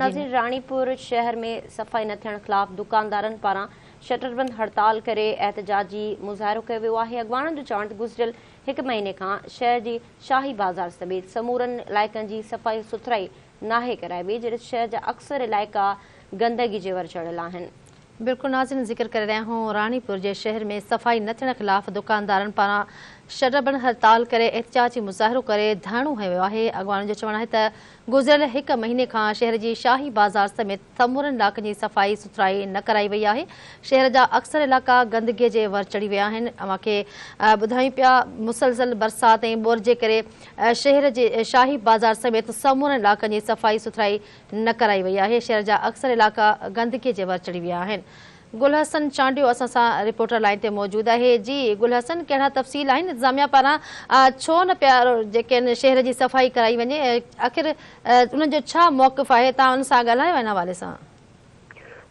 नाज़रीन, रानीपुर शहर में सफ़ाई न थियण ख़िलाफ़ दुकानदारनि पारां शटरबंद हड़ताल करे एहतजाजी मुज़ाहिरो कयो वियो आहे। अॻवाननि जो चवण गुज़िरियल 1 महीने खां शहर जी शाही बाज़ार समेत समूरनि इलाइक़नि जी सफ़ाई सुथराई नाहे कराई वई, जॾहिं शहर जा अक्सर इलाइक़ा गंदगी जे वर चढ़ियल आहिनि। बिल्कुल नाज़रीन, जिक्र कर रहे हूँ रानीपुर के शहर में सफ़ाई न थियण ख़िलाफ़ दुकानदारनि पारां शटरबंद हड़ताल करे एहतजाजी मुज़ाहिरो करे धरणो हयो वियो आहे। अॻवाननि जो चवण आहे त गुज़िरियल 1 महीने खां शहर जी शाही बाज़ार समेत समूरनि इलाक़नि जी सफ़ाई सुथराई न कराई वई आहे। शहर जा अक्सर इलाइक़ा गंदगीअ जे वर चढ़ी विया आहिनि। अव्हांखे ॿुधायूं पिया, मुसलसल बरसात ऐं ॿोर जे करे शहर जे शाही बाज़ार समेत समूरनि इलाइक़नि जी सफ़ाई सुथराई न कराई वई आहे। शहर जा अक्सर इलाइक़ा गंदगीअ जे वर चढ़ी विया आहिनि। गुल हसन चांडियो असां सां रिपोर्टर लाइन ते मौजूद है। जी गुल हसन, कहिड़ा तफ़सील आहिनि इंतज़ामिया पारां छो न पिया जेके शहर जी सफ़ाई कराई वञे, आख़िर उन्हनि जो छा मौक़िफ़ आहे? तव्हां उन सां ॻाल्हायो हिन हवाले सां?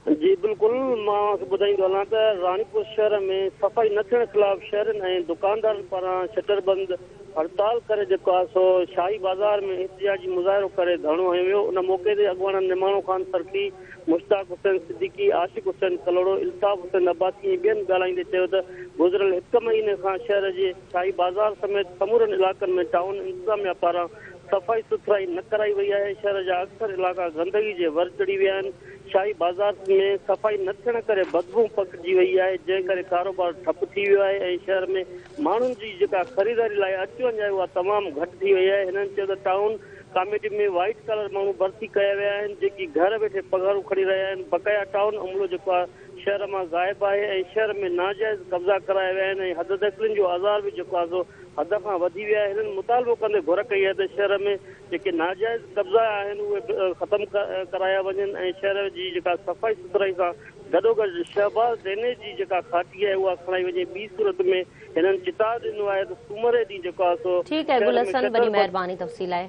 जी बिल्कुल, मां ॿुधाईंदो हलां त रानीपुर शहर में सफ़ाई न थियण ख़िलाफ़ शहरनि ऐं दुकानदारनि पारां शटरबंद हड़ताल करे जेको आहे सो शाही बाज़ार में एहतजाजी मुज़ाहिरो करे धरणो हयो वियो। उन मौक़े ते अॻवान निमाणो ख़ान सरकी, मुश्ताक हुसैन सिद्दीकी, आशिक हुसैन कलोड़ो, इल्ताफ़ हुसैन अब्बासी ऐं ॿियनि ॻाल्हाईंदे चयो त गुज़िरियल 1 महीने खां शहर जे शाही बाज़ार समेत समूरनि इलाइक़नि में टाउन इंतिज़ामिया पारां सफ़ाई सुथराई न कराई वई आहे। शहर जा अक्सर इलाइक़ा गंदगी जे वर चढ़ी विया आहिनि। शाही बाज़ार में सफ़ाई न थियण करे बदबू पकिजी वई आहे, जंहिं करे कारोबार ठप थी वियो आहे ऐं शहर में माण्हुनि जी जेका ख़रीदारी लाइ अच वञ आहे उहा तमामु घटि थी वई आहे। हिननि चयो त टाउन कमेटी में वाइट कलर माण्हू भर्ती कया विया आहिनि, जेकी घर वेठे पघारूं खणी रहिया आहिनि। बक़ाया टाउन अमलो जेको आहे शहर मां ग़ाइबु आहे ऐं शहर में नाजाइज़ कब्ज़ा कराया विया आहिनि ऐं हद दख़लनि जो आज़ार बि जेको आहे सो हद खां वधी विया आहे। हिननि मुतालबो कंदे घुर कई आहे त शहर में जेके नाजाइज़ कब्ज़ा आहिनि उहे ख़तमु कराया वञनि ऐं शहर जी जेका सफ़ाई सुथराई सां गॾोगॾु शहबाज़ ड्रेनेज जी जेका खाटी आहे उहा खणाई वञे। ॿी सूरत में हिननि चितार ॾिनो आहे त सूमर ॾींहुं जेको आहे सो ठीकु आहे गुल हसन, वॾी महिरबानी तफ़सील आहे।